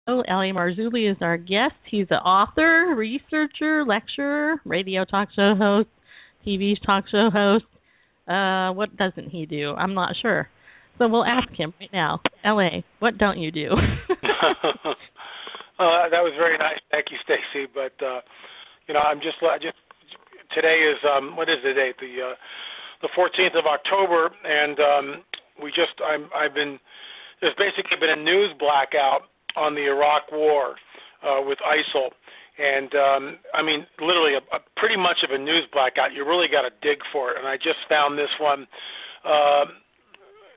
Oh, Ali Marzulli is our guest. He's an author, researcher, lecturer, radio talk show host, TV talk show host. What doesn't he do? I'm not sure. So we'll ask him right now. L.A., what don't you do? That was very nice. Thank you, Stacy. But, I'm just today is, what is the date? The 14th of October, and there's basically been a news blackout on the Iraq War with ISIL. And, literally pretty much of a news blackout. You really got to dig for it. And I just found this one.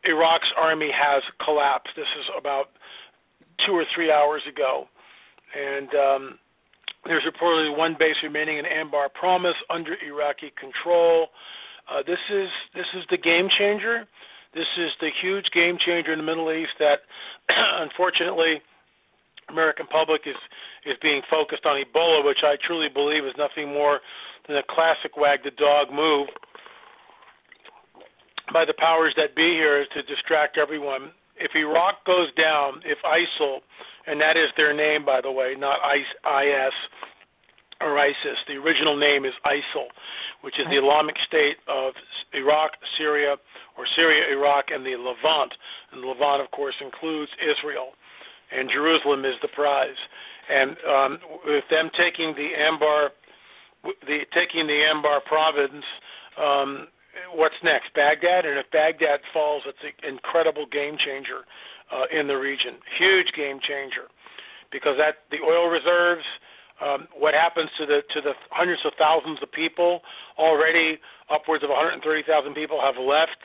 Iraq's army has collapsed. This is about 2 or 3 hours ago. And there's reportedly one base remaining in Anbar Province under Iraqi control. This is the game changer. This is the huge game changer in the Middle East that, unfortunately, American public is being focused on Ebola, which I truly believe is nothing more than a classic wag the dog move by the powers that be here to distract everyone. If Iraq goes down, if ISIL, and that is their name, by the way, not IS or ISIS. The original name is ISIL, which is the Islamic State of Iraq, Syria, or Syria, Iraq, and the Levant. And the Levant, of course, includes Israel. And Jerusalem is the prize. And with them taking the Anbar province, what's next? Baghdad? And if Baghdad falls, it's an incredible game changer in the region. Huge game changer, because the oil reserves. What happens to the hundreds of thousands of people? Already upwards of 130,000 people have left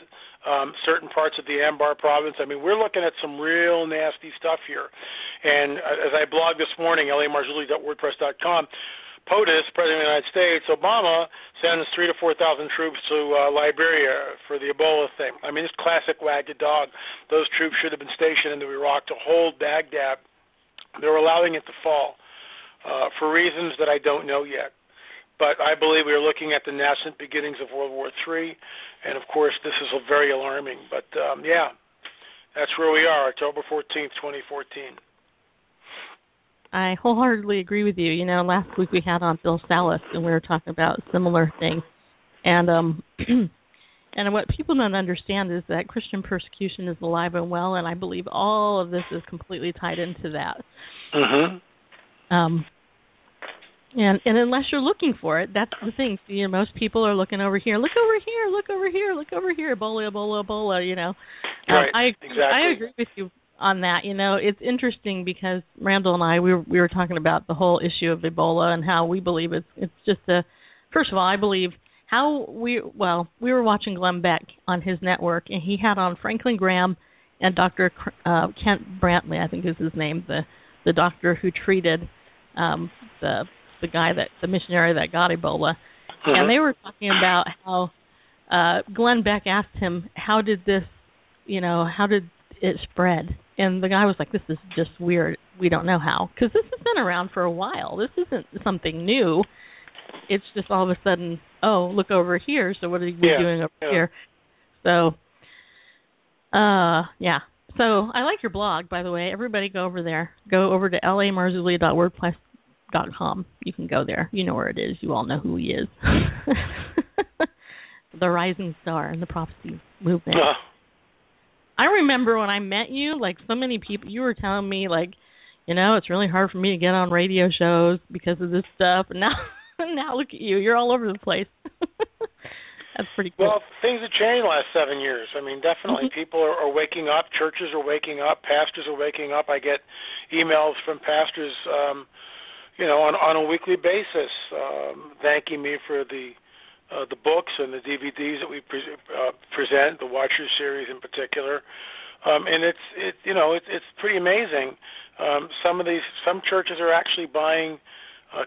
certain parts of the Anbar province. We're looking at some real nasty stuff here. And as I blogged this morning, lamarzulli.wordpress.com, POTUS, President of the United States, Obama sends 3,000 to 4,000 troops to Liberia for the Ebola thing. It's classic wag the dog. Those troops should have been stationed into Iraq to hold Baghdad. They're allowing it to fall. For reasons that I don't know yet. But I believe we are looking at the nascent beginnings of World War III, and, of course, this is very alarming. But, that's where we are, October 14th, 2014. I wholeheartedly agree with you. Last week we had on Bill Salas, and we were talking about similar things. And and what people don't understand is that Christian persecution is alive and well, and I believe all of this is completely tied into that. Mm-hmm. And unless you're looking for it, that's the thing. Most people are looking over here. Look over here. Look over here. Look over here. Ebola, Ebola, Ebola. Right. Exactly. I agree with you on that. It's interesting because Randall and I we were talking about the whole issue of Ebola and how we believe it's just a. First of all, I believe we were watching Glenn Beck on his network, and he had on Franklin Graham and Dr. Kent Brantley, I think is his name, the doctor who treated the guy the missionary that got Ebola, and they were talking about how Glenn Beck asked him, how did it spread? And the guy was like, this is just weird. We don't know how, because this has been around for a while. This isn't something new. It's just all of a sudden, oh, look over here. So what are we doing over here? So, So I like your blog, by the way. Everybody go over there. Go over to lamarzulli.wordpress.com. You can go there. You know where it is. You all know who he is. The rising star in the prophecy movement. I remember when I met you, so many people, you were telling me, it's really hard for me to get on radio shows because of this stuff. And now look at you. You're all over the place. That's pretty cool. Well, things have changed the last 7 years. Definitely people are waking up. Churches are waking up. Pastors are waking up. I get emails from pastors, on a weekly basis, thanking me for the books and the DVDs that we present, the Watchers series in particular. And it's pretty amazing. Some churches are actually buying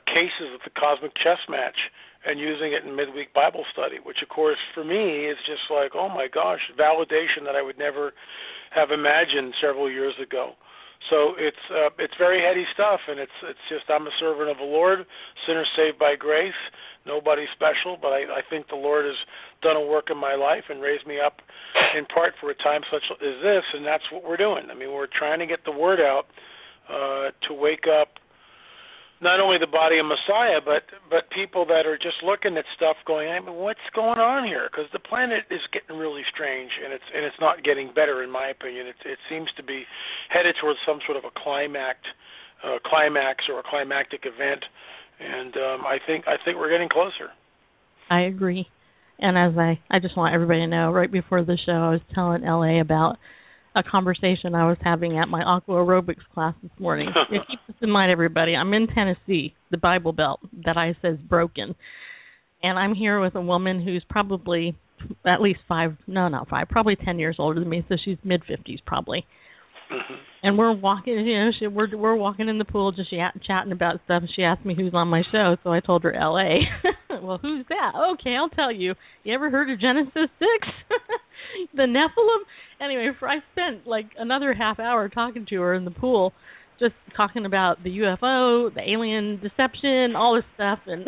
cases of the Cosmic Chess Match and using it in midweek Bible study, which, of course, for me is just like, oh, my gosh, validation that I would never have imagined several years ago. So it's very heady stuff, and it's just I'm a servant of the Lord, sinner saved by grace, nobody special, but I think the Lord has done a work in my life and raised me up in part for a time such as this, and that's what we're doing. We're trying to get the word out to wake up not only the body of Messiah, but people that are just looking at stuff going, I mean, what's going on here? Because the planet is getting really strange, and it's not getting better, in my opinion. It seems to be headed towards some sort of a climax or a climactic event, and I think we're getting closer. I agree. And as I just want everybody to know, right before the show, I was telling LA about a conversation I was having at my aqua aerobics class this morning. Keep this in mind, everybody. I'm in Tennessee, the Bible Belt that I say is broken. And I'm here with a woman who's probably at least probably 10 years older than me, so she's mid-50s probably. Mm-hmm. And we're walking, we're walking in the pool just chatting about stuff. She asked me who's on my show, so I told her L.A. Well, who's that? Okay, I'll tell you. You ever heard of Genesis 6? The Nephilim? Anyway, I spent like another half hour talking to her in the pool, just talking about the UFO, the alien deception, all this stuff, and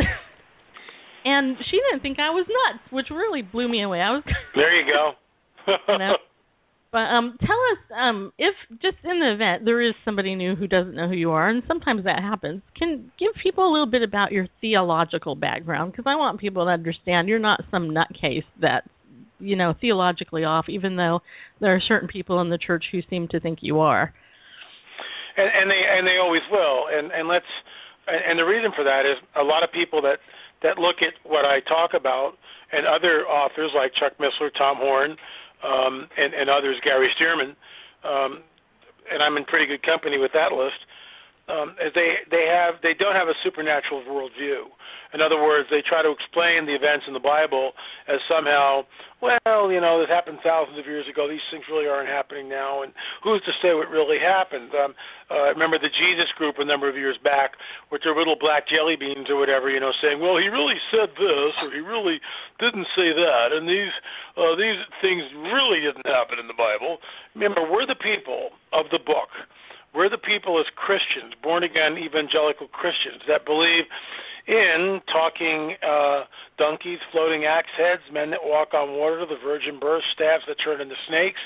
and she didn't think I was nuts, which really blew me away. There you go. You know? But tell us, if just in the event there is somebody new who doesn't know who you are, and sometimes that happens, can give people a little bit about your theological background, because I want people to understand you're not some nutcase that's, theologically off, even though there are certain people in the church who seem to think you are. And they always will. And the reason for that is a lot of people that look at what I talk about, and other authors like Chuck Missler, Tom Horn, and others, Gary Stearman, and I'm in pretty good company with that list. They don't have a supernatural worldview. In other words, they try to explain the events in the Bible as somehow, this happened thousands of years ago. These things really aren't happening now, and who's to say what really happened? I remember the Jesus group a number of years back with their little black jelly beans or whatever, saying, well, he really said this or he really didn't say that, and these things really didn't happen in the Bible. Remember, we're the people of the book. We're the people as Christians, born-again evangelical Christians, that believe in talking donkeys, floating axe heads, men that walk on water, the virgin birth, staffs that turn into snakes,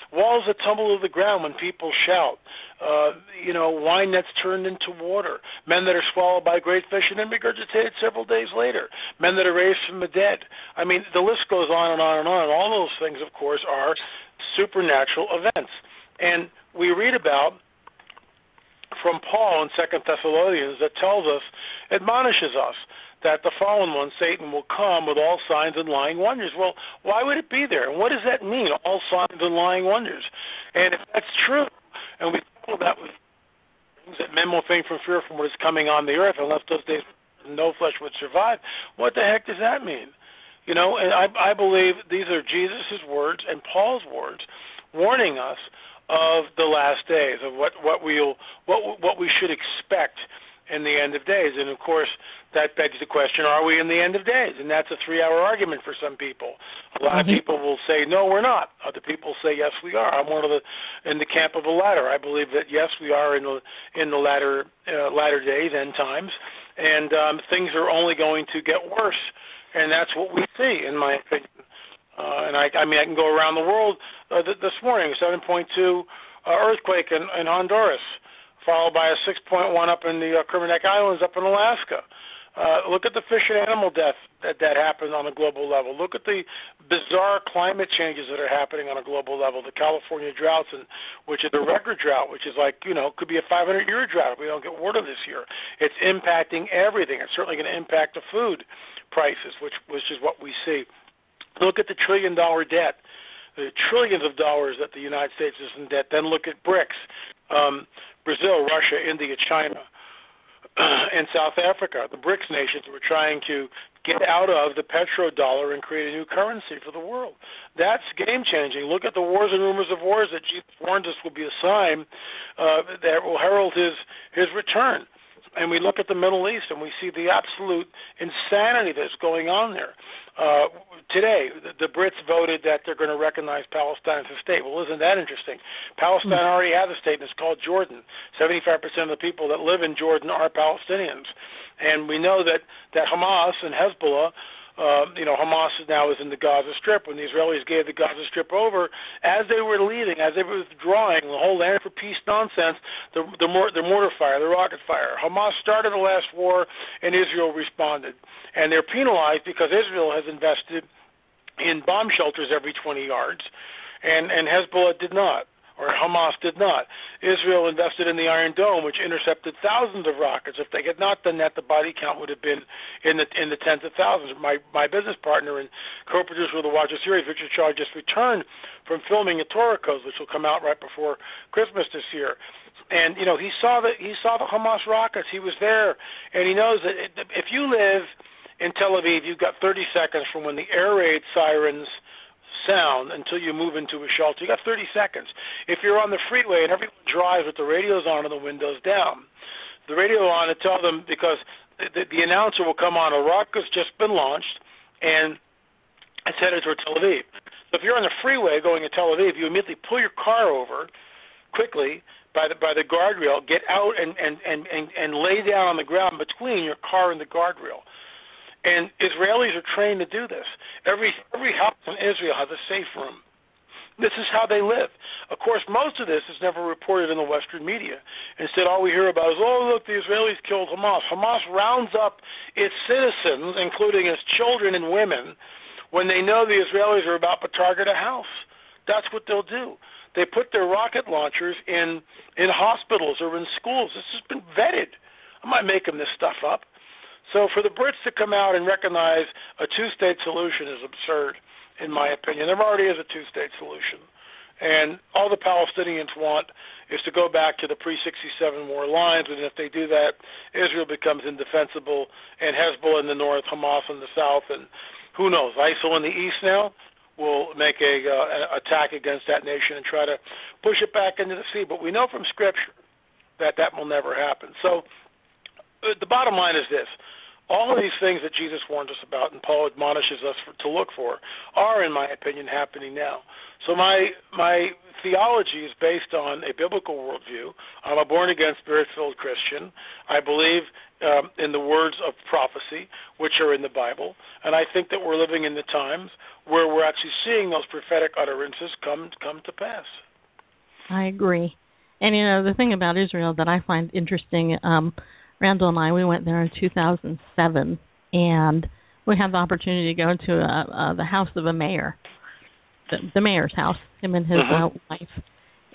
walls that tumble to the ground when people shout, wine that's turned into water, men that are swallowed by great fish and then regurgitated several days later, men that are raised from the dead. I mean, the list goes on and on and on. All those things, of course, are supernatural events. And we read about from Paul in 2 Thessalonians that admonishes us that the fallen one, Satan, will come with all signs and lying wonders. Well, why would it be there? And what does that mean, all signs and lying wonders? And if that's true, and we follow that with things that men will think from fear from what is coming on the earth, unless those days no flesh would survive, what the heck does that mean? And I believe these are Jesus' words and Paul's words warning us of the last days, of what we should expect in the end of days. And of course, that begs the question, are we in the end of days? And that's a 3-hour argument for some people. A lot of people will say, no, we're not. Other people say, yes, we are. I'm in the camp of the latter. I believe that, yes, we are in the latter days, end times, and things are only going to get worse. And that's what we see, in my opinion. I can go around the world this morning, 7.2 earthquake in Honduras, followed by a 6.1 up in the Kermadec Islands up in Alaska. Look at the fish and animal death that happened on a global level. Look at the bizarre climate changes that are happening on a global level. The California droughts, which is a record drought, which is could be a 500-year drought if we don't get water this year. It's impacting everything. It's certainly going to impact the food prices, which is what we see. Look at the trillion-dollar debt, the trillions of dollars that the United States is in debt. Then look at BRICS, Brazil, Russia, India, China, and South Africa. The BRICS nations were trying to get out of the petrodollar and create a new currency for the world. That's game-changing. Look at the wars and rumors of wars that Jesus warned us will be a sign that will herald his return. And we look at the Middle East and we see the absolute insanity that's going on there. Today, the Brits voted that they're going to recognize Palestine as a state. Well, isn't that interesting? Palestine already has a state, and it's called Jordan. 75% of the people that live in Jordan are Palestinians. And we know that Hamas and Hezbollah Hamas now is in the Gaza Strip. When the Israelis gave the Gaza Strip over, as they were leaving, as they were withdrawing, the whole land for peace nonsense, the mortar fire, the rocket fire. Hamas started the last war, and Israel responded. And they're penalized because Israel has invested in bomb shelters every 20 yards, and Hezbollah did not. Or Hamas did not. Israel invested in the Iron Dome, which intercepted thousands of rockets. If they had not done that, the body count would have been in the tens of thousands. My business partner and co-producer of the Watcher series, Richard Shaw, just returned from filming a Torah Codes, which will come out right before Christmas this year. And he saw the Hamas rockets. He was there, and he knows that if you live in Tel Aviv, you've got 30 seconds from when the air raid sirens sound until you move into a shelter. You got 30 seconds. If you're on the freeway and everyone drives with the radios on and the windows down, the radio on to tell them, because the announcer will come on, a rocket's just been launched and it's headed toward Tel Aviv. So if you're on the freeway going to Tel Aviv, you immediately pull your car over quickly by the guardrail, get out and lay down on the ground between your car and the guardrail. And Israelis are trained to do this. Every house in Israel has a safe room. This is how they live. Of course, most of this is never reported in the Western media. Instead, all we hear about is, oh, look, the Israelis killed Hamas. Hamas rounds up its citizens, including its children and women, when they know the Israelis are about to target a house. That's what they'll do. They put their rocket launchers in hospitals or in schools. This has been vetted. I'm not making this stuff up. So for the Brits to come out and recognize a two-state solution is absurd, in my opinion. There already is a two-state solution. And all the Palestinians want is to go back to the pre-67 war lines, and if they do that, Israel becomes indefensible, and Hezbollah in the north, Hamas in the south, and who knows, ISIL in the east now will make an attack against that nation and try to push it back into the sea. But we know from Scripture that will never happen. So the bottom line is this. All of these things that Jesus warned us about and Paul admonishes us to look for are, in my opinion, happening now. So my theology is based on a biblical worldview. I'm a born-again, Spirit-filled Christian. I believe in the words of prophecy, which are in the Bible, and I think that we're living in the times where we're actually seeing those prophetic utterances come to pass. I agree. And, the thing about Israel that I find interesting, Randall and I, we went there in 2007, and we had the opportunity to go to the house of a mayor, the mayor's house, him and his wife.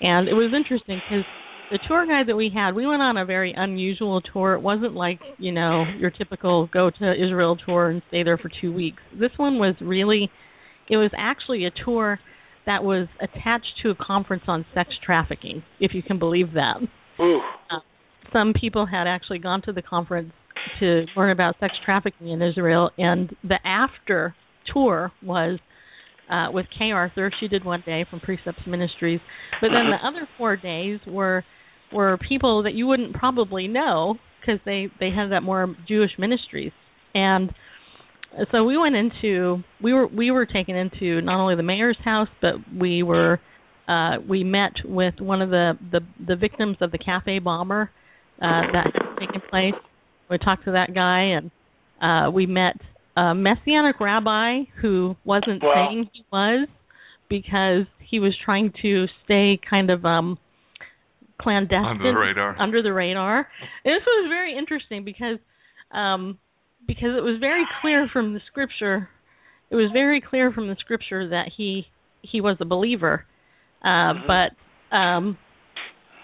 And it was interesting because the tour guide that we had, we went on a very unusual tour. It wasn't like, your typical go to Israel tour and stay there for 2 weeks. This one was it was actually a tour that was attached to a conference on sex trafficking, if you can believe that. Ooh. Some people had actually gone to the conference to learn about sex trafficking in Israel, and the after tour was with Kay Arthur. She did one day from Precepts Ministries, but then the other 4 days were people that you wouldn't probably know because they had that more Jewish ministries. And so we were taken into not only the mayor's house, but we met with one of the victims of the cafe bomber that had taken place. We talked to that guy, and we met a Messianic rabbi who wasn't saying he was because he was trying to stay kind of clandestine, under the radar. And this was very interesting because it was very clear from the scripture. It was very clear from the scripture that he was a believer, but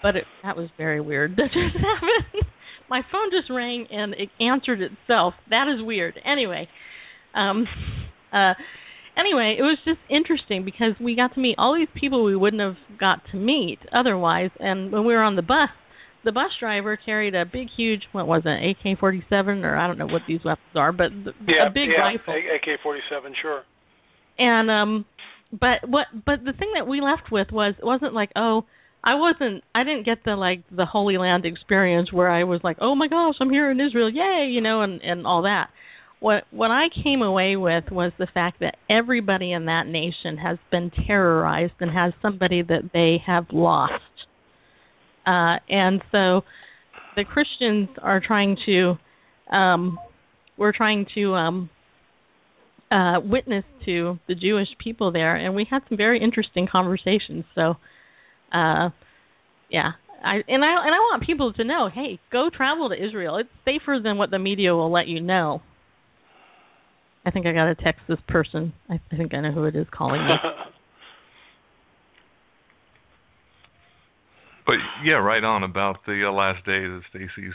that was very weird. That just happened. My phone just rang and it answered itself. That is weird. Anyway, it was just interesting because we got to meet all these people we wouldn't have got to meet otherwise. And when we were on the bus driver carried a big, huge, what was it, AK-47, or I don't know what these weapons are, but a big rifle. AK-47, sure. And but the thing that we left with was, it wasn't like, I didn't get the Holy Land experience where I was like, oh my gosh, I'm here in Israel, yay, and all that. What I came away with was the fact that everybody in that nation has been terrorized and has somebody that they have lost. And so the Christians are trying to, witness to the Jewish people there, and we had some very interesting conversations. So, yeah, I want people to know, hey, go travel to Israel. It's safer than what the media will let you know. I think I got to text this person. I think I know who it is calling me. But yeah, right on about the last days of Stacy's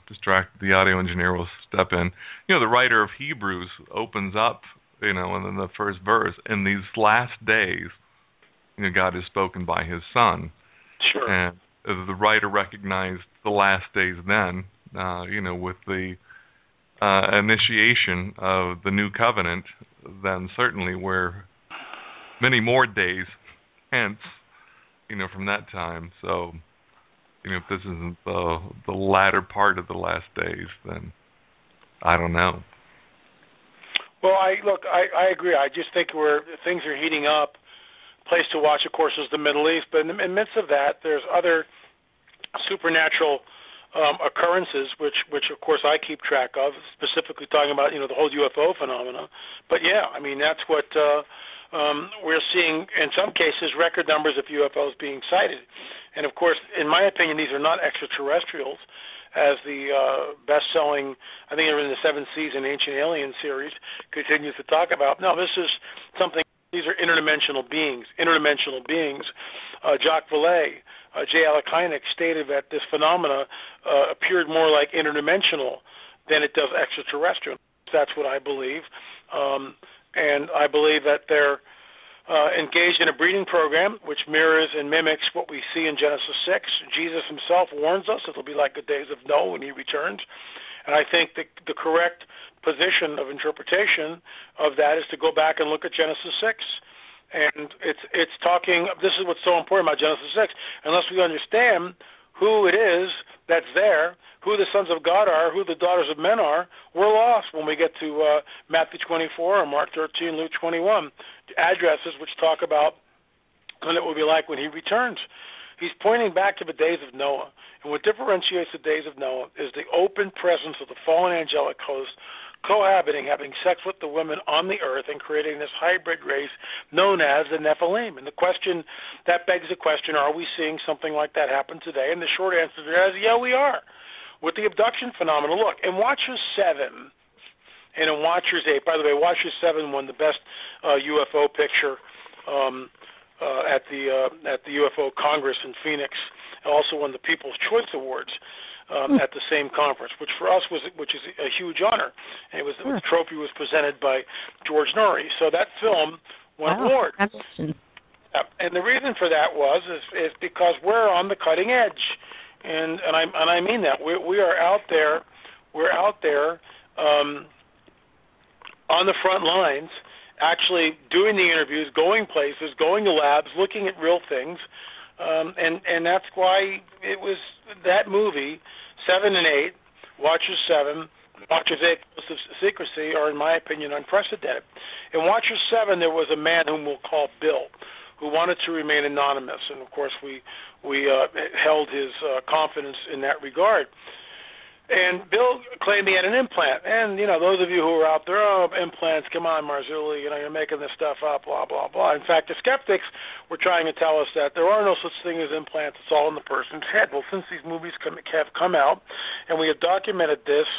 distracted. The audio engineer will step in. The writer of Hebrews opens up, and in the first verse, in these last days, God has spoken by His Son. Sure. And the writer recognized the last days then, with the initiation of the new covenant, then certainly we're many more days hence, from that time. So, if this isn't the latter part of the last days, then I don't know. Well, I agree. I just think things are heating up. Place to watch, of course, is the Middle East. But in the midst of that, there's other supernatural occurrences, which of course I keep track of, specifically talking about the whole UFO phenomena. But yeah, I mean that's what we're seeing in some cases, record numbers of UFOs being sighted. And of course, in my opinion, these are not extraterrestrials, as the best-selling, I think they're in the 7th season Ancient Alien series continues to talk about. No, this is something. These are interdimensional beings. Jacques Vallée, J. Alec Hynek stated that this phenomena appeared more like interdimensional than it does extraterrestrial. That's what I believe. And I believe that they're engaged in a breeding program which mirrors and mimics what we see in Genesis 6. Jesus himself warns us it'll be like the days of Noah when he returns. And I think the correct position of interpretation of that is to go back and look at Genesis 6. And it's talking, this is what's so important about Genesis 6. Unless we understand who it is that's there, who the sons of God are, who the daughters of men are, we're lost when we get to Matthew 24 or Mark 13, Luke 21, addresses which talk about what it will be like when he returns. He's pointing back to the days of Noah. And what differentiates the days of Noah is the open presence of the fallen angelic host cohabiting, having sex with the women on the earth and creating this hybrid race known as the Nephilim. And that begs the question, are we seeing something like that happen today? And the short answer to that is, yeah, we are. With the abduction phenomenon, look, in Watcher 7 and in Watchers 8, by the way, Watcher 7 won the best UFO picture at the UFO Congress in Phoenix, and also won the People's Choice Awards at the same conference, which for us is a huge honor. And the trophy was presented by George Norrie. So that film won an award. And the reason for that is because we're on the cutting edge, and I mean that we are out there. We're out there on the front lines, actually doing the interviews, going places, going to labs, looking at real things. And that's why it was that movie, 7 and 8, Watchers 7, Watchers 8, of Secrecy, are, in my opinion, unprecedented. In Watchers 7, there was a man whom we'll call Bill, who wanted to remain anonymous, and of course we held his confidence in that regard. And Bill claimed he had an implant. And, those of you who are out there, implants, come on, Marzulli, you're making this stuff up, blah, blah, blah. In fact, the skeptics were trying to tell us that there are no such thing as implants. It's all in the person's head. Well, since these movies have come out, and we have documented this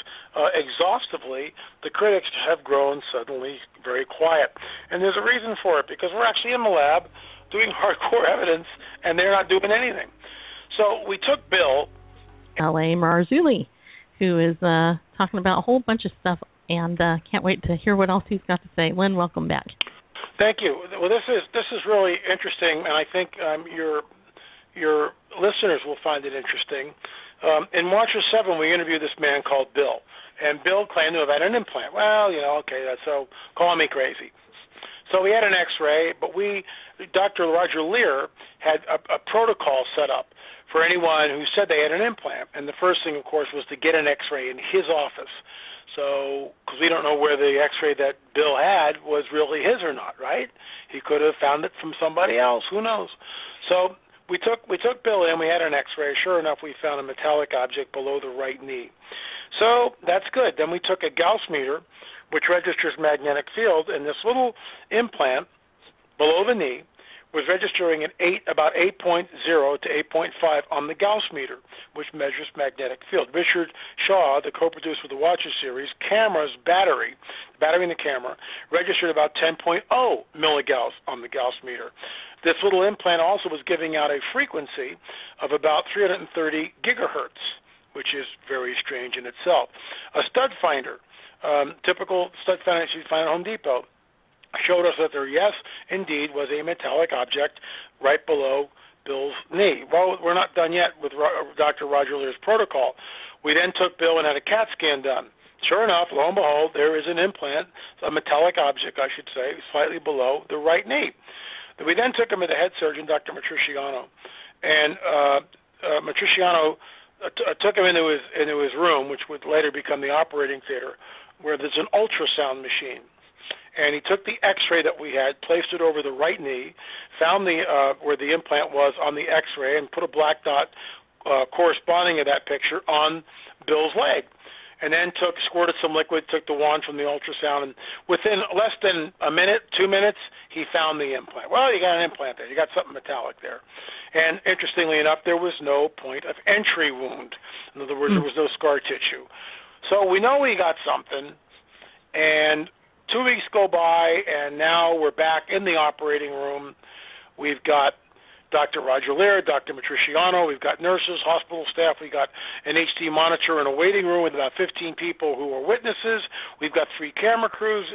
exhaustively, the critics have grown suddenly very quiet. And there's a reason for it, because we're actually in the lab doing hardcore evidence, and they're not doing anything. So we took Bill. L.A. Marzulli, who is talking about a whole bunch of stuff, and can't wait to hear what else he's got to say. Lynn, welcome back. Thank you. Well, this is really interesting, and I think your listeners will find it interesting. In Watcher 7, we interviewed this man called Bill, and Bill claimed to have had an implant. Well, okay, that's so calling me crazy. So we had an X-ray, but Dr. Roger Lear had a protocol set up for anyone who said they had an implant. And the first thing, of course, was to get an X-ray in his office. So, because we don't know where the X-ray that Bill had was really his or not, right? He could have found it from somebody else. Who knows? So we took Bill in. We had an X-ray. Sure enough, we found a metallic object below the right knee. So that's good. Then we took a Gauss meter, which registers magnetic field, and this little implant below the knee was registering at about 8.0 to 8.5 on the Gauss meter, which measures magnetic field. Richard Shaw, the co-producer of the Watcher series, battery in the camera, registered about 10.0 milligauss on the Gauss meter. This little implant also was giving out a frequency of about 330 gigahertz, which is very strange in itself. A stud finder, typical stud finder you'd find at Home Depot, showed us that there, yes, indeed, was a metallic object right below Bill's knee. Well, we're not done yet with Dr. Roger Lear's protocol. We then took Bill and had a CAT scan done. Sure enough, lo and behold, there is an implant, a metallic object, I should say, slightly below the right knee. We then took him to the head surgeon, Dr. Matriciano, and Matriciano took him into his room, which would later become the operating theater, where there's an ultrasound machine. And he took the X-ray that we had, placed it over the right knee, found where the implant was on the X-ray, and put a black dot corresponding to that picture on Bill's leg. And then squirted some liquid, took the wand from the ultrasound, and within less than a minute, 2 minutes, he found the implant. Well, you got an implant there. You got something metallic there. And interestingly enough, there was no point of entry wound. In other words, there was no scar tissue. So we know we got something, and 2 weeks go by, and now we're back in the operating room. We've got Dr. Roger Lear, Dr. Matriciano, we've got nurses, hospital staff, we've got an HD monitor in a waiting room with about 15 people who are witnesses. We've got 3 camera crews.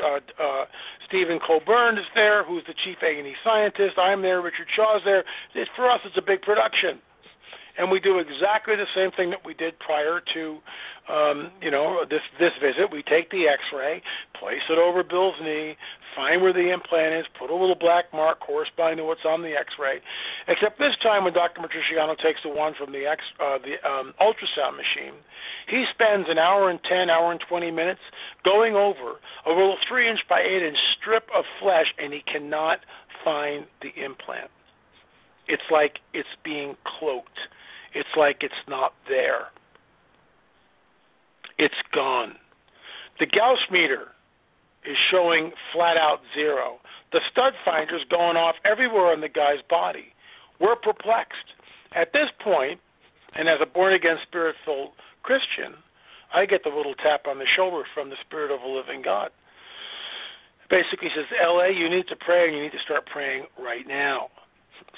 Stephen Colburn is there, who's the chief A&E scientist. I'm there. Richard Shaw's there. For us, it's a big production. And we do exactly the same thing that we did prior to, this visit. We take the X-ray, place it over Bill's knee, find where the implant is, put a little black mark corresponding to what's on the X-ray. Except this time, when Dr. Matriciano takes the one from the ultrasound machine, he spends an hour and 10, hour and 20 minutes going over a little 3-inch by 8-inch strip of flesh, and he cannot find the implant. It's like it's being cloaked. It's like it's not there. It's gone. The Gauss meter is showing flat out 0. The stud finder's going off everywhere on the guy's body. We're perplexed. At this point, and as a born-again, spirit-filled Christian, I get the little tap on the shoulder from the Spirit of a living God. Basically says, L.A., you need to pray, and you need to start praying right now.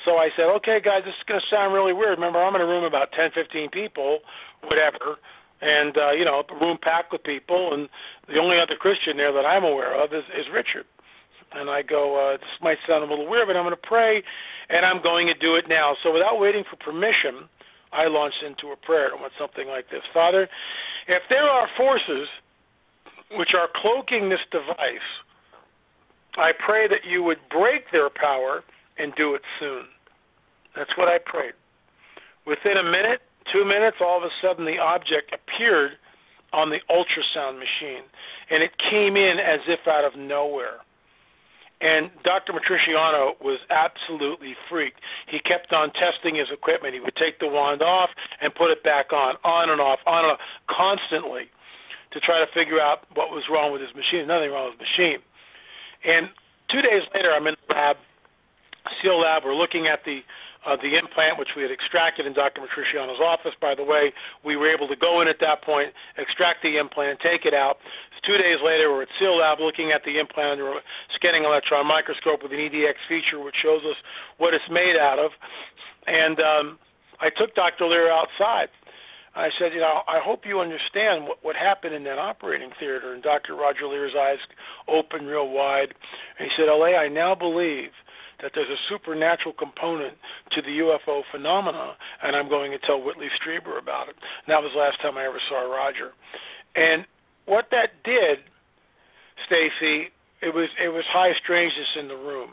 So I said, okay, guys, this is going to sound really weird. Remember, I'm in a room about 10, 15 people, whatever, and, a room packed with people, and the only other Christian there that I'm aware of is Richard. And I go, this might sound a little weird, but I'm going to pray, and I'm going to do it now. So without waiting for permission, I launched into a prayer. I went something like this. Father, if there are forces which are cloaking this device, I pray that you would break their power and do it soon. That's what I prayed. Within a minute, 2 minutes, all of a sudden the object appeared on the ultrasound machine, and it came in as if out of nowhere. And Dr. Matriciano was absolutely freaked. He kept on testing his equipment. He would take the wand off and put it back on and off, constantly to try to figure out what was wrong with his machine. Nothing wrong with his machine. And 2 days later, I'm in the lab, SEAL lab. We're looking at the implant, which we had extracted in Dr. Matriciano's office. By the way, we were able to go in at that point, extract the implant, take it out. 2 days later, we're at SEAL lab looking at the implant under a scanning electron microscope with an EDX feature, which shows us what it's made out of. And I took Dr. Lear outside. I said, I hope you understand what happened in that operating theater. And Dr. Roger Lear's eyes opened real wide. And he said, L.A., I now believe that there's a supernatural component to the UFO phenomena, and I'm going to tell Whitley Strieber about it. And that was the last time I ever saw Roger. And what that did, Stacy, it was high strangeness in the room.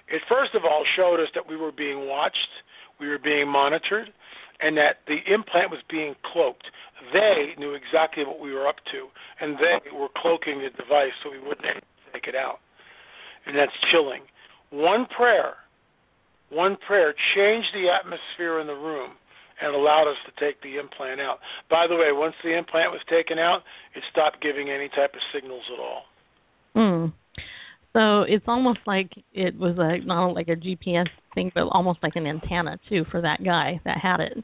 It first of all showed us that we were being watched, we were being monitored, and that the implant was being cloaked. They knew exactly what we were up to, and they were cloaking the device so we wouldn't take it out. And that's chilling. One prayer changed the atmosphere in the room, and allowed us to take the implant out. By the way, once the implant was taken out, it stopped giving any type of signals at all. So it's almost like it was not like a GPS thing, but almost like an antenna, too, for that guy that had it.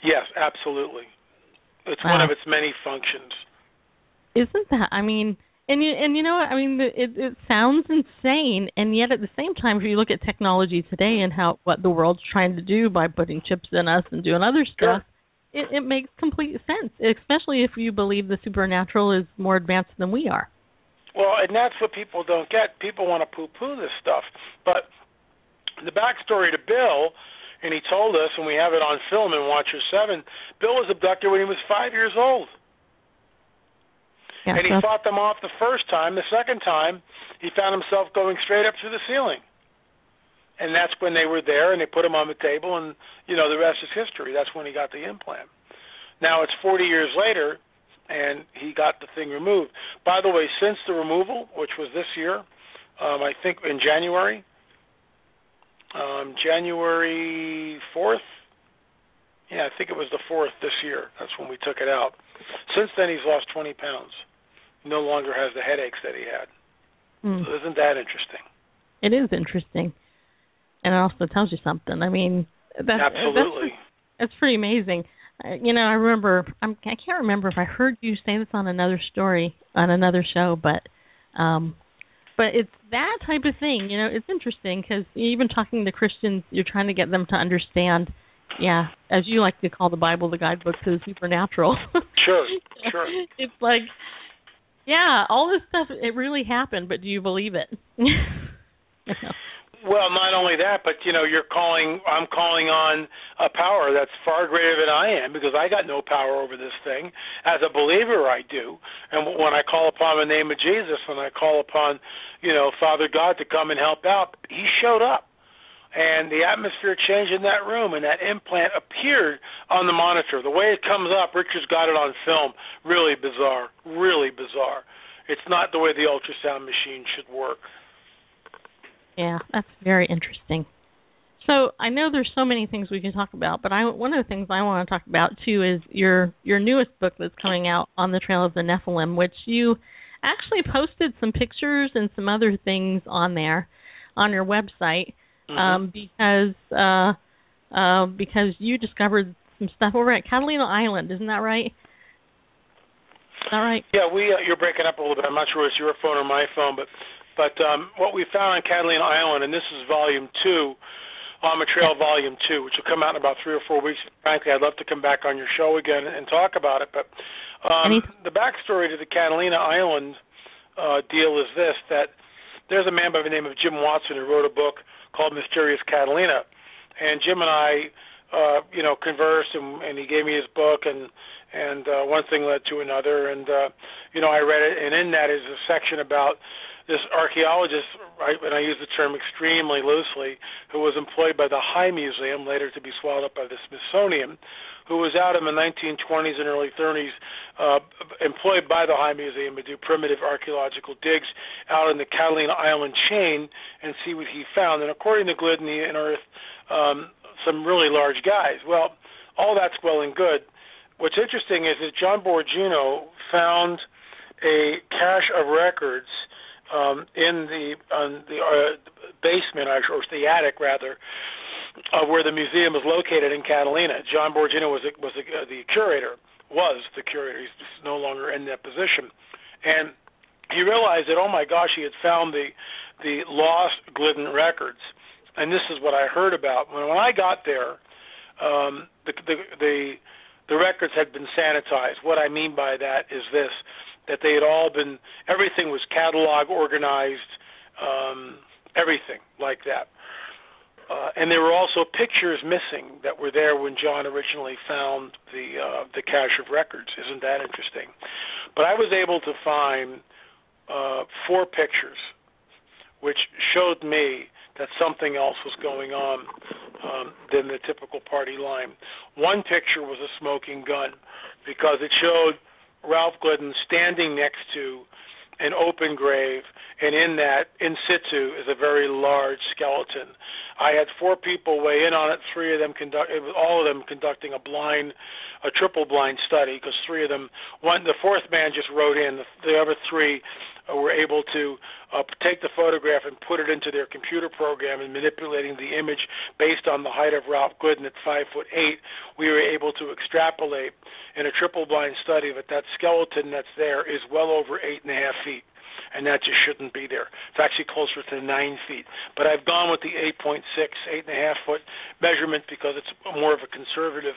Yes, absolutely. It's one of its many functions. Isn't that? I mean, and you know what? I mean, it sounds insane, and yet at the same time, if you look at technology today and what the world's trying to do by putting chips in us and doing other stuff, it makes complete sense, especially if you believe the supernatural is more advanced than we are. Well, and that's what people don't get. People want to poo-poo this stuff. But the backstory to Bill, and he told us, and we have it on film in Watcher 7, Bill was abducted when he was 5 years old. Yeah, and he fought them off the first time. The second time, he found himself going straight up through the ceiling. And that's when they were there, and they put him on the table, and, the rest is history. That's when he got the implant. Now it's 40 years later, and he got the thing removed. By the way, since the removal, which was this year, I think in January 4th, I think it was the 4th this year. That's when we took it out. Since then, he's lost 20 pounds. He no longer has the headaches that he had. So isn't that interesting? It is interesting. And it also tells you something. I mean, absolutely. That's pretty amazing. I remember, I can't remember if I heard you say this on another story, on another show, but it's that type of thing. It's interesting because even talking to Christians, you're trying to get them to understand, as you like to call the Bible, the guidebook to the supernatural. Sure. It's like, all this stuff, it really happened, but do you believe it? Well, not only that, but I'm calling on a power that's far greater than I am, because I got no power over this thing. As a believer, I do. And when I call upon the name of Jesus, when I call upon, Father God to come and help out, he showed up. And the atmosphere changed in that room, and that implant appeared on the monitor. The way it comes up, Richard's got it on film. Really bizarre. It's not the way the ultrasound machine should work. Yeah, that's very interesting. So I know there's so many things we can talk about, but one of the things I want to talk about, too, is your newest book that's coming out, On the Trail of the Nephilim, which you actually posted some pictures and some other things on there, on your website, because you discovered some stuff over at Catalina Island. Isn't that right? Is that right? Yeah, you're breaking up a little bit. I'm not sure it's your phone or my phone, but what we found on Catalina Island, and this is Volume 2, On the Trail Volume 2, which will come out in about 3 or 4 weeks. Frankly, I'd love to come back on your show again and talk about it. But the backstory to the Catalina Island deal is this, that there's a man by the name of Jim Watson who wrote a book called Mysterious Catalina. And Jim and I, conversed, and he gave me his book, and one thing led to another. And, I read it, and in that is a section about this archaeologist, right, and I use the term extremely loosely, who was employed by the High Museum, later to be swallowed up by the Smithsonian, who was out in the 1920s and early 30s, employed by the High Museum to do primitive archaeological digs out in the Catalina Island chain and see what he found. And according to Glidden and Earth, some really large guys. Well, all that's well and good. What's interesting is that John Borgino found a cache of records in the basement, or the attic rather, where the museum is located in Catalina. John Borgino was the curator. He's no longer in that position, and he realized that, oh my gosh, he had found the lost Glidden records. And this is what I heard about when I got there. The records had been sanitized. What I mean by that is this: that they had all been, everything was cataloged, organized, everything like that. And there were also pictures missing that were there when John originally found the cache of records. Isn't that interesting? But I was able to find 4 pictures, which showed me that something else was going on than the typical party line. One picture was a smoking gun, because it showed Ralph Glidden standing next to an open grave, and in that, in situ, is a very large skeleton. I had 4 people weigh in on it. All of them conducting a triple blind study, because 3 of them, the 4th man just wrote in. The other 3 were able to take the photograph and put it into their computer program, and manipulating the image based on the height of Ralph Gooden at 5'8", we were able to extrapolate in a triple blind study that skeleton that's there is well over 8.5 feet. And that just shouldn't be there. It's actually closer to 9 feet. But I've gone with the 8.6, 8.5 foot measurement because it's more of a conservative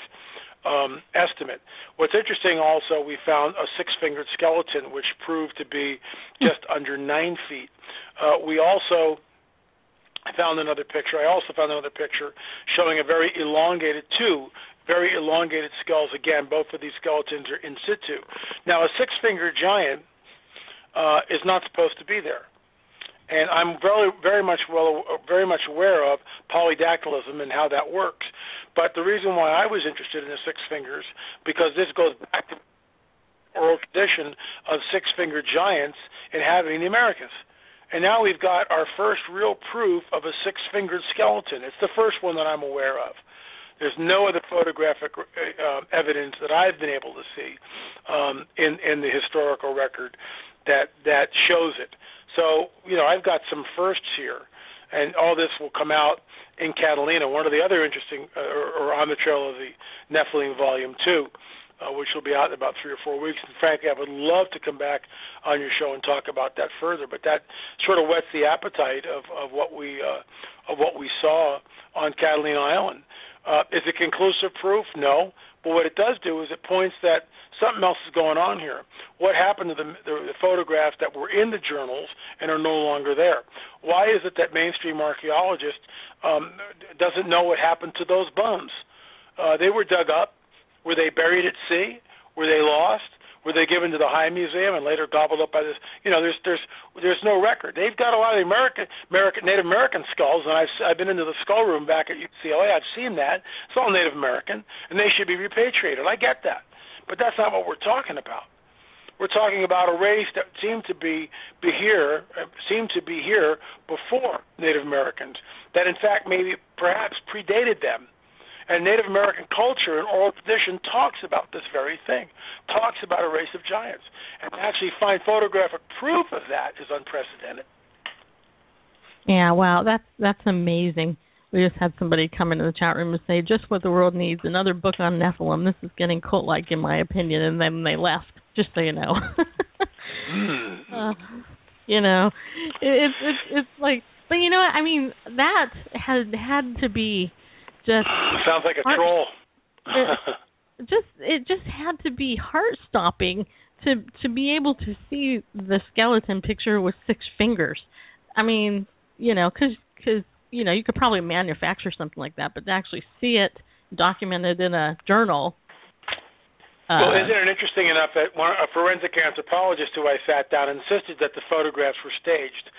estimate. What's interesting also, we found a 6-fingered skeleton, which proved to be just under 9 feet. We also found another picture. I also found another picture showing a two very elongated skulls. Again, both of these skeletons are in situ. Now, a 6-fingered giant is not supposed to be there. And I'm very much aware of polydactylism and how that works. But the reason why I was interested in the 6 fingers, because this goes back to the oral tradition of 6-fingered giants inhabiting the Americas. And now we've got our first real proof of a 6-fingered skeleton. It's the first one that I'm aware of. There's no other photographic evidence that I've been able to see in the historical record that shows it. So, I've got some firsts here, and all this will come out in Catalina. One of the other interesting, or On the Trail of the Nephilim Volume 2, which will be out in about 3 or 4 weeks. And frankly, I would love to come back on your show and talk about that further. But that sort of whets the appetite of what we saw on Catalina Island. Is it conclusive proof? No. But what it does do is it points that something else is going on here. What happened to the photographs that were in the journals and are no longer there? Why is it that mainstream archaeologists doesn't know what happened to those bones? They were dug up. Were they buried at sea? Were they lost? Were they given to the High Museum and later gobbled up by this? There's no record. They've got a lot of the Native American skulls, and I've been into the skull room back at UCLA. I've seen that. It's all Native American, and they should be repatriated. I get that. But that's not what we're talking about. We're talking about a race that seemed to be here before Native Americans, that in fact perhaps predated them. And Native American culture and oral tradition talks about this very thing, talks about a race of giants. And to actually find photographic proof of that is unprecedented. Yeah, wow, that's amazing. We just had somebody come into the chat room and say, just what the world needs, another book on Nephilim. This is getting cult-like, in my opinion, and then they left, just so you know. It's like, but you know what, I mean, that had to be just... Sounds like a troll. It just had to be heart-stopping to be able to see the skeleton picture with 6 fingers. I mean, because you could probably manufacture something like that, but to actually see it documented in a journal. Well, isn't it interesting enough that a forensic anthropologist who I sat down insisted that the photographs were staged?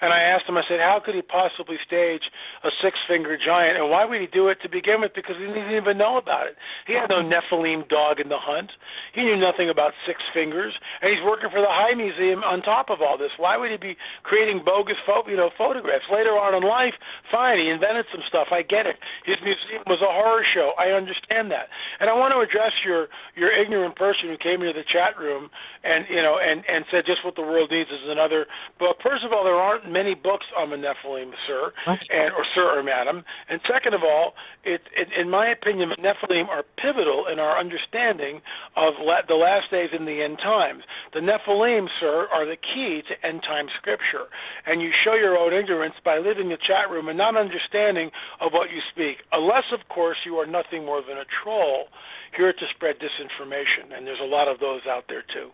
And I asked him, I said, how could he possibly stage a 6-fingered giant, and why would he do it to begin with? Because he didn't even know about it. He had no Nephilim dog in the hunt. He knew nothing about 6 fingers, and he's working for the High Museum on top of all this. Why would he be creating bogus photographs? Later on in life, fine, he invented some stuff. I get it. His museum was a horror show. I understand that. And I want to address your ignorant person who came into the chat room and said just what the world needs is another book. First of all, there aren't many books on the Nephilim, sir, or sir or madam. And second of all, in my opinion, the Nephilim are pivotal in our understanding of the last days and the end times. The Nephilim, sir, are the key to end time scripture. And you show your own ignorance by living in the chat room and not understanding of what you speak, unless, of course, you are nothing more than a troll here to spread disinformation. And there's a lot of those out there, too.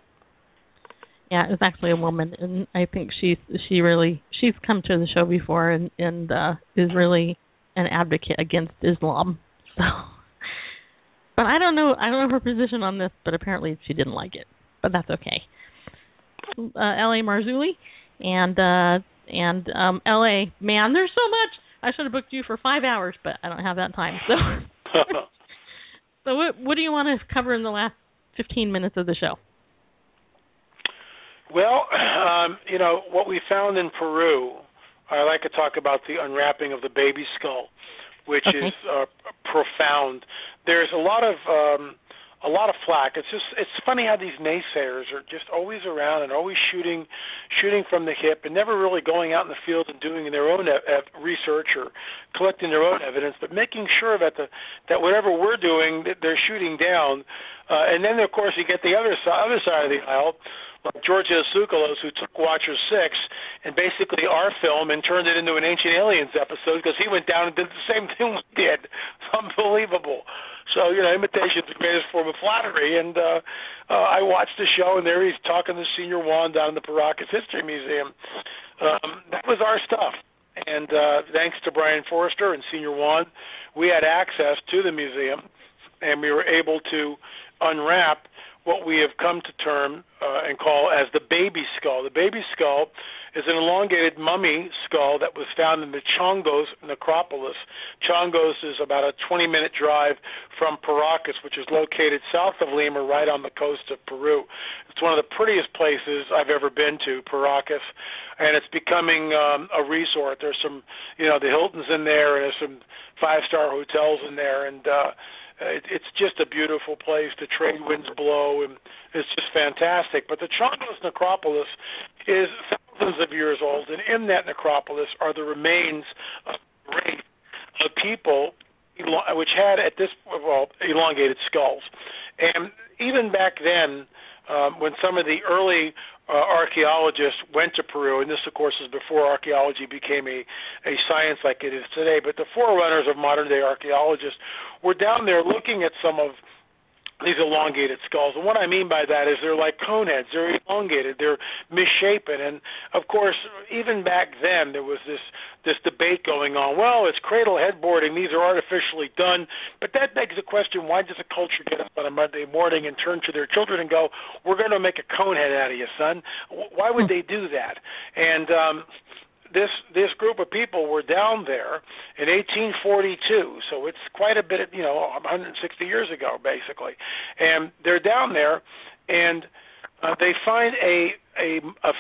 Yeah, it's actually a woman, and I think she's come to the show before and is really an advocate against Islam. So, but I don't know her position on this, but apparently she didn't like it. But that's okay. L.A. Marzulli and L.A. Man, there's so much. I should have booked you for 5 hours, but I don't have that time. So, so what do you want to cover in the last 15 minutes of the show? Well, what we found in Peru I like to talk about the unwrapping of the baby skull, which is profound. There's a lot of flack. It's funny how these naysayers are just always around and always shooting from the hip and never really going out in the field and doing their own research or collecting their own evidence, but making sure that whatever we're doing, that they're shooting down. And then, of course, you get the other side of the aisle, like George Tsoukalos, who took Watcher 6 and basically our film and turned it into an Ancient Aliens episode because he went down and did the same thing we did. It's unbelievable. So, imitation is the greatest form of flattery. And I watched the show, and there he's talking to Senior Juan down in the Paracas History Museum. That was our stuff. And thanks to Brian Forrester and Senior Juan, we had access to the museum, and we were able to unwrap what we have come to term and call as the baby skull. The baby skull is an elongated mummy skull that was found in the Chongos necropolis. Chongos is about a 20-minute drive from Paracas, which is located south of Lima, right on the coast of Peru. It's one of the prettiest places I've ever been to, Paracas, and it's becoming a resort. There's some, the Hilton's in there, and there's some five-star hotels in there, and it's just a beautiful place. The trade winds blow, and it's just fantastic. But the Chongos necropolis is thousands of years old, and in that necropolis are the remains of a race of people which had elongated skulls. And even back then, when some of the early archaeologists went to Peru, and this, of course, is before archaeology became a science like it is today, but the forerunners of modern-day archaeologists were down there looking at some of these elongated skulls. And what I mean by that is they're like cone heads. They're elongated. They're misshapen. And, of course, even back then there was this debate going on. Well, it's cradle headboarding. These are artificially done. But that begs the question, why does a culture get up on a Monday morning and turn to their children and go, we're going to make a cone head out of you, son? Why would they do that? And this group of people were down there in 1842, so it's quite a bit, 160 years ago, basically. And they're down there, and they find a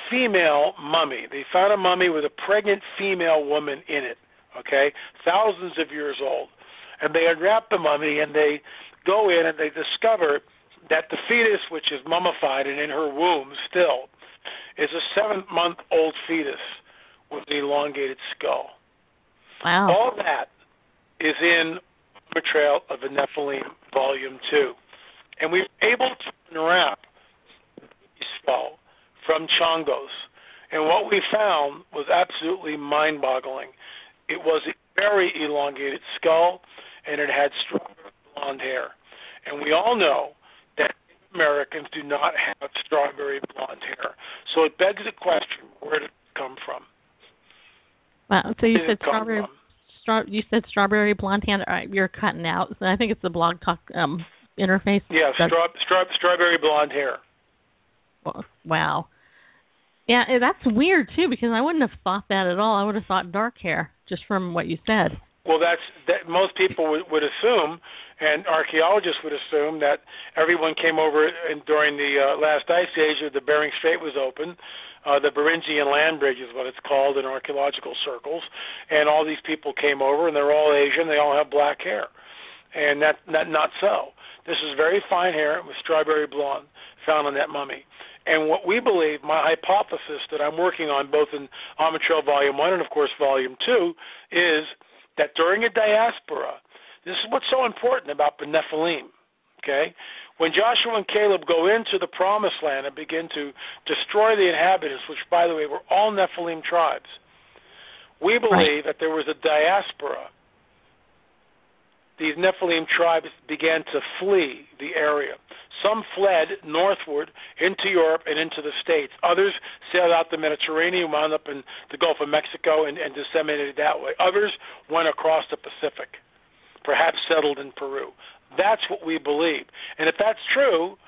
female mummy. They found a mummy with a pregnant female woman in it, okay, thousands of years old. And they unwrap the mummy, and they go in, and they discover that the fetus, which is mummified and in her womb still, is a 7-month-old fetus with an elongated skull. Wow. All that is in Betrayal of the Nephilim, Volume 2. And we were able to unwrap the skull from Chongos. And what we found was absolutely mind-boggling. It was a very elongated skull, and it had strawberry blonde hair. And we all know that Americans do not have strawberry blonde hair. So it begs the question, where did it come from? Wow. So you said strawberry. You said strawberry blonde hair. All right, you're cutting out. So I think it's the Blog Talk interface. Yeah, strawberry blonde hair. Wow. Yeah, that's weird too, because I wouldn't have thought that at all. I would have thought dark hair, just from what you said. Well, that most people would assume, and archaeologists would assume, that everyone came over during the last ice age, or the Bering Strait was open. The Beringian land bridge is what it's called in archaeological circles, and all these people came over, and they're all Asian. They all have black hair, and that's not so. This is very fine hair with strawberry blonde found on that mummy. And what we believe, my hypothesis that I'm working on both in Amatrel Volume 1 and, of course, Volume 2, is that during a diaspora, this is what's so important about the Nephilim, okay? When Joshua and Caleb go into the Promised Land and begin to destroy the inhabitants, which, by the way, were all Nephilim tribes, we believe that there was a diaspora. These Nephilim tribes began to flee the area. Some fled northward into Europe and into the States. Others sailed out the Mediterranean, wound up in the Gulf of Mexico, and disseminated that way. Others went across the Pacific, perhaps settled in Peru. That's what we believe. And if that's true,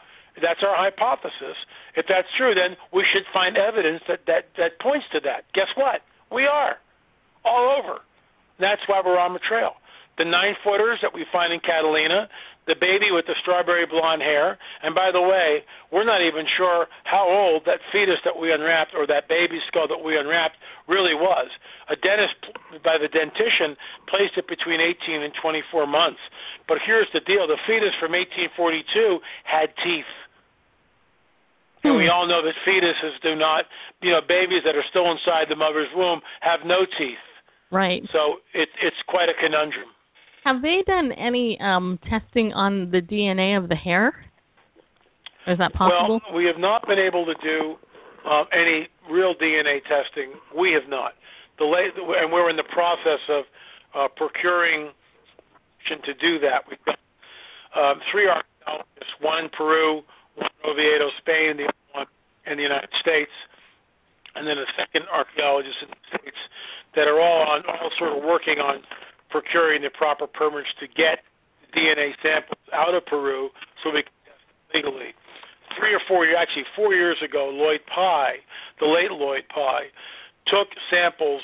that's our hypothesis. If that's true, then we should find evidence that points to that. Guess what? We are. All over. That's why we're on the trail. The 9-footers that we find in Catalina, the baby with the strawberry blonde hair. And by the way, we're not even sure how old that fetus that we unwrapped or that baby skull that we unwrapped really was. A dentist, by the dentition, placed it between 18 and 24 months. But here's the deal. The fetus from 1842 had teeth. And we all know that fetuses do not, babies that are still inside the mother's womb have no teeth. Right. So it's quite a conundrum. Have they done any testing on the DNA of the hair? Is that possible? Well, we have not been able to do any real DNA testing. We have not. And we're in the process of procuring to do that. We've got 3 archaeologists, one in Peru, one in Oviedo, Spain, the other one in the United States, and then a second archaeologist in the States that are all sort of working on procuring the proper permits to get DNA samples out of Peru so we can test them legally. 4 years ago, Lloyd Pye, the late Lloyd Pye, took samples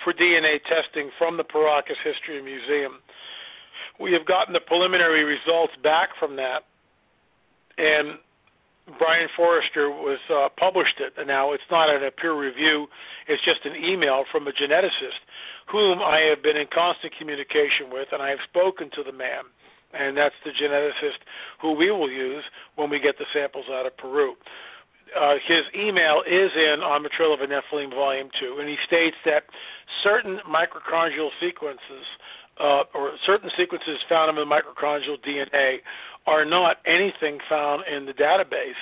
for DNA testing from the Paracas History Museum. We have gotten the preliminary results back from that, and Brian Forrester published it. And now it's not in a peer review, it's just an email from a geneticist whom I have been in constant communication with, and I have spoken to the man, and that's the geneticist who we will use when we get the samples out of Peru. His email is in On the Trail of a Nephilim Volume 2, and he states that certain mitochondrial sequences or certain sequences found in the mitochondrial DNA are not anything found in the database,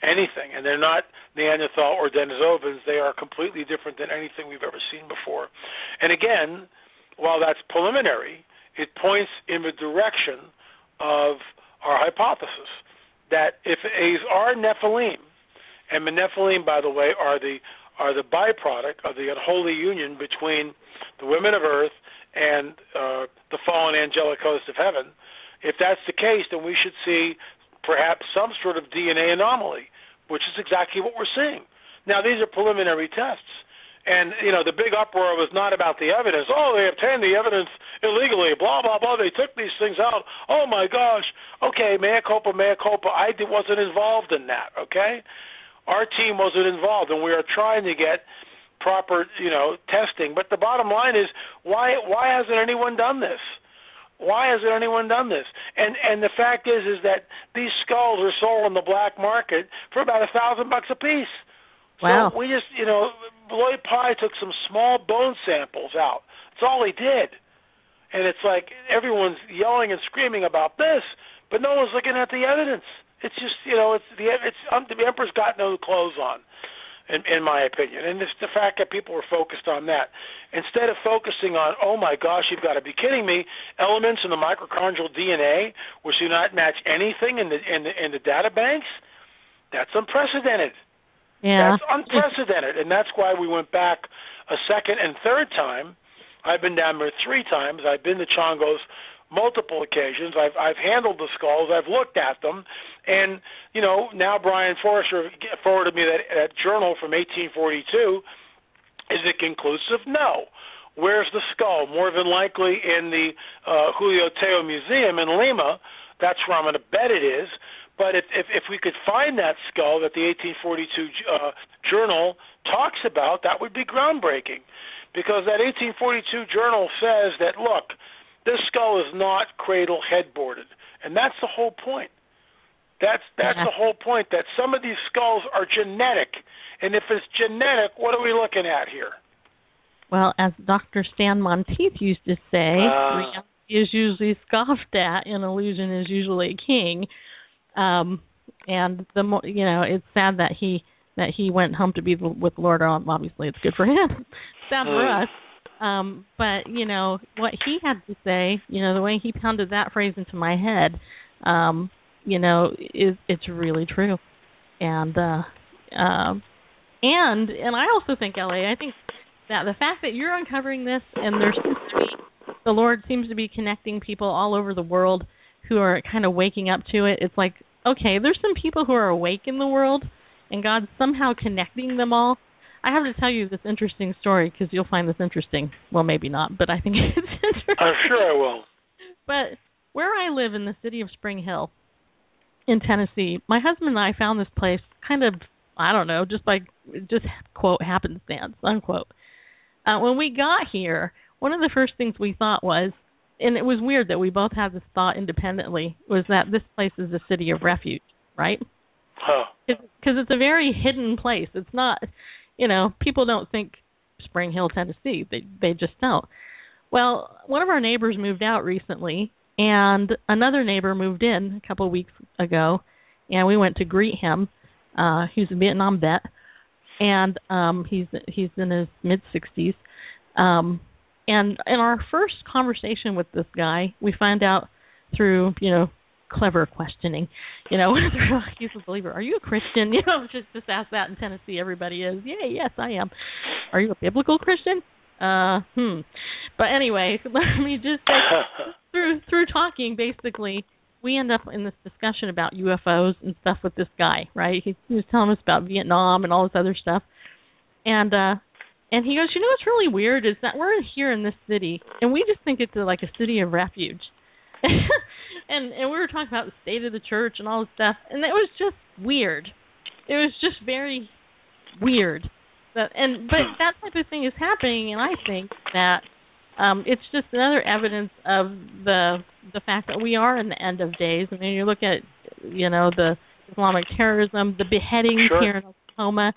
anything, and they're not Neanderthal or Denisovans. They are completely different than anything we've ever seen before. And again, while that's preliminary, it points in the direction of our hypothesis that if these are Nephilim, and the Nephilim, by the way, are the byproduct of the unholy union between the women of earth and the fallen angelic host of heaven, if that's the case, then we should see perhaps some sort of DNA anomaly, which is exactly what we're seeing. Now, these are preliminary tests. And, the big uproar was not about the evidence. Oh, they obtained the evidence illegally, blah, blah, blah. They took these things out. Oh, my gosh. Okay, mea culpa, mea culpa. I wasn't involved in that, okay? Our team wasn't involved, and we are trying to get proper, testing. But the bottom line is, why hasn't anyone done this? Why hasn't anyone done this? And the fact is that these skulls are sold on the black market for about $1,000 a piece. Wow. So we just, Lloyd Pye took some small bone samples out. That's all he did. And it's like everyone's yelling and screaming about this, but no one's looking at the evidence. It's just, the emperor's got no clothes on, in my opinion. And it's the fact that people are focused on that. Instead of focusing on, oh, my gosh, you've got to be kidding me, elements in the mitochondrial DNA which do not match anything in the data banks, that's unprecedented. Yeah. That's unprecedented, and that's why we went back a second and third time. I've been down there 3 times. I've been to Chongos multiple occasions. I've handled the skulls. I've looked at them. And, now Brian Forrester forwarded me that journal from 1842. Is it conclusive? No. Where's the skull? More than likely in the Julio Teo Museum in Lima. That's where I'm going to bet it is. But if we could find that skull that the 1842 journal talks about, that would be groundbreaking. Because that 1842 journal says that, look, this skull is not cradle headboarded. And that's the whole point. That's the whole point, that some of these skulls are genetic. And if it's genetic, what are we looking at here? Well, as Dr. Stan Monteith used to say, reality is usually scoffed at and illusion is usually a king. And the more, it's sad that he went home to be with Lord. Obviously, it's good for him. Sad for us. But what he had to say, the way he pounded that phrase into my head, it's really true. And I also think, L.A., I think that the fact that you're uncovering this, and the Lord seems to be connecting people all over the world who are kind of waking up to it. It's like, okay, there's some people who are awake in the world, and God's somehow connecting them all. I have to tell you this interesting story because you'll find this interesting. Well, maybe not, but I think it's interesting. I'm sure I will. But where I live in the city of Spring Hill in Tennessee, my husband and I found this place kind of, I don't know, just quote, happenstance, unquote. When we got here, one of the first things we thought was, and it was weird that we both had this thought independently, was that this place is a city of refuge, right? Because it's a very hidden place. It's not, people don't think Spring Hill, Tennessee. They just don't. Well, one of our neighbors moved out recently, and another neighbor moved in a couple of weeks ago, and we went to greet him. He's a Vietnam vet, and he's in his mid-60s. And in our first conversation with this guy, we find out through, clever questioning, whether he's a believer. Are you a Christian? Just ask that in Tennessee. Everybody is. Yeah, yes, I am. Are you a biblical Christian? But anyway, let me just say, through talking, basically, we end up in this discussion about UFOs and stuff with this guy, right? He was telling us about Vietnam and all this other stuff. And he goes, what's really weird is that we're here in this city, and we just think it's like a city of refuge. and we were talking about the state of the church and all this stuff, and it was just weird. It was just very weird. But that type of thing is happening, and I think that it's just another evidence of the fact that we are in the end of days. I mean, you look at, the Islamic terrorism, the beheadings here in Oklahoma,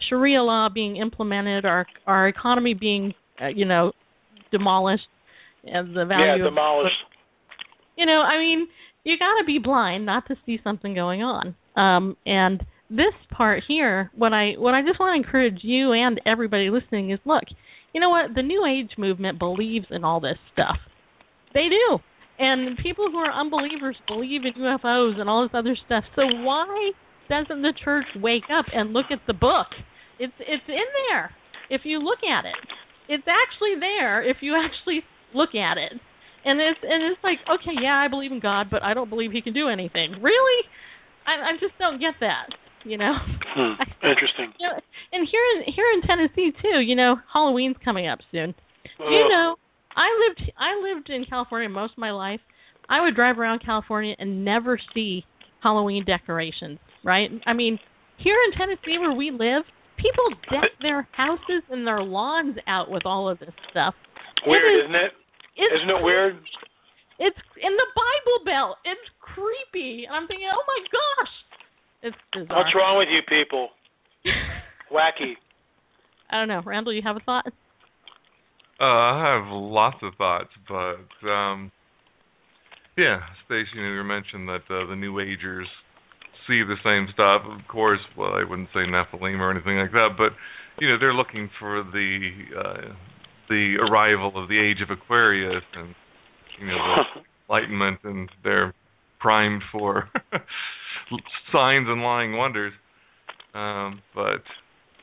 Sharia law being implemented, our economy being, demolished, and the value demolished. You got to be blind not to see something going on. And this part here, what I just want to encourage you and everybody listening is, look, you know what? The New Age movement believes in all this stuff. They do. And people who are unbelievers believe in UFOs and all this other stuff. So why doesn't the church wake up and look at the book? It's in there if you look at it. It's actually there if you actually look at it. And it's like, okay, yeah, I believe in God, but I don't believe he can do anything. Really? I just don't get that, Interesting. And here in Tennessee too, Halloween's coming up soon. I lived in California most of my life. I would drive around California and never see Halloween decorations, right? I mean, here in Tennessee where we live, people deck their houses and their lawns out with all of this stuff. Weird, isn't it? Isn't it weird? It's in the Bible Belt. It's creepy. I'm thinking, oh my gosh. It's bizarre. What's wrong with you people? Wacky. I don't know. Randall, you have a thought? I have lots of thoughts, but Stacey, you mentioned that the New Agers see the same stuff. Of course, well, I wouldn't say Nephilim or anything like that, but they're looking for the arrival of the age of Aquarius and the Enlightenment, and they're primed for signs and lying wonders. But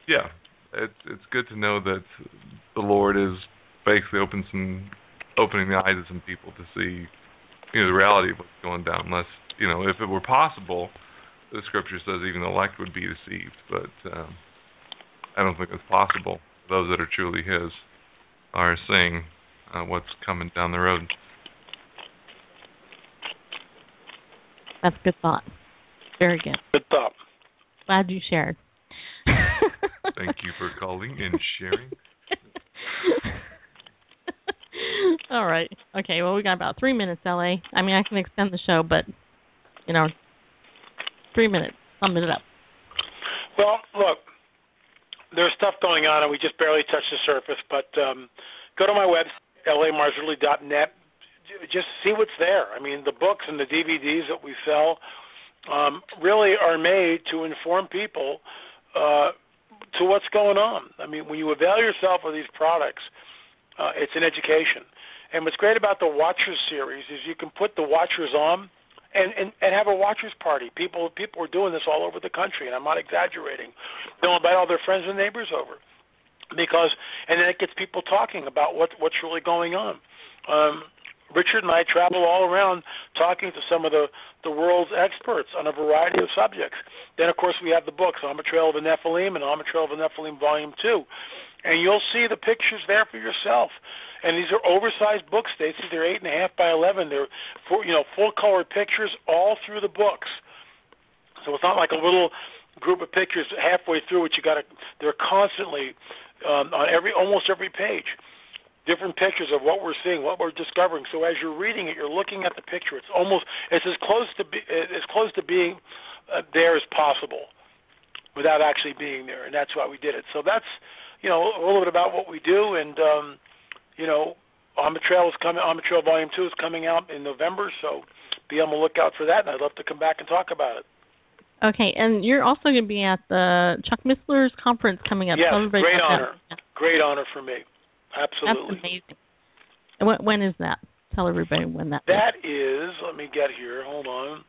yeah, it's good to know that the Lord is basically opening the eyes of some people to see the reality of what's going down. Unless if it were possible, the Scripture says even the elect would be deceived. But I don't think it's possible. Those that are truly His are seeing what's coming down the road. That's a good thought. Very good. Good thought. Glad you shared. Thank you for calling and sharing. All right. Okay, well, we got about 3 minutes, L.A. I mean, I can extend the show, but, 3 minutes. Sum it up. Well, look, there's stuff going on, and we just barely touched the surface, but go to my website, lamarzulli.net. Just see what's there. I mean, the books and the DVDs that we sell really are made to inform people to what's going on. I mean, when you avail yourself of these products, it's an education. And what's great about the Watchers series is you can put the Watchers on and have a Watchers party. People are doing this all over the country, and I'm not exaggerating. They'll invite all their friends and neighbors over and then it gets people talking about what's really going on. Richard and I travel all around talking to some of the world's experts on a variety of subjects. Then, of course, we have the books, On the Trail of the Nephilim and On the Trail of the Nephilim Volume 2. and you'll see the pictures there for yourself. And these are oversized books, Stacey. They're 8.5 by 11. They're full color pictures all through the books. So it's not like a little group of pictures halfway through which you got to. They're constantly on almost every page, different pictures of what we're seeing, what we're discovering. So as you're reading it, you're looking at the picture. It's as close to being there as possible without actually being there, and that's why we did it. So that's a little bit about what we do, and On the Trail is coming. On the Trail Volume 2 is coming out in November, so be on the lookout for that, and I'd love to come back and talk about it. Okay, and you're also going to be at the Chuck Missler's conference coming up. Yes, great honor. Great honor for me. Absolutely. That's amazing. And when is that? Tell everybody when that is. That is, let me get here. Hold on.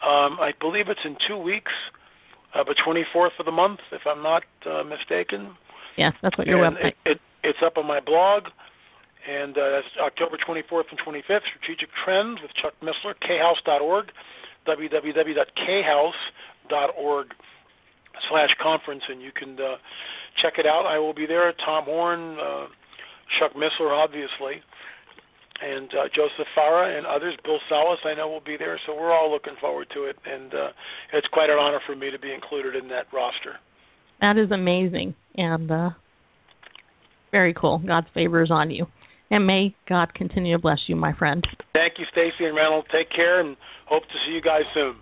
I believe it's in 2 weeks, the 24th of the month, if I'm not mistaken. Yes, that's what your website. It's up on my blog, and that's October 24th and 25th, Strategic Trends with Chuck Missler, khouse.org, www.khouse.org/conference, and you can check it out. I will be there. Tom Horn, Chuck Missler, obviously, and Joseph Farah and others. Bill Salas, I know, will be there, so we're all looking forward to it, and it's quite an honor for me to be included in that roster. That is amazing, and very cool. God's favor is on you. And may God continue to bless you, my friend. Thank you, Stacey and Randall. Take care, and hope to see you guys soon.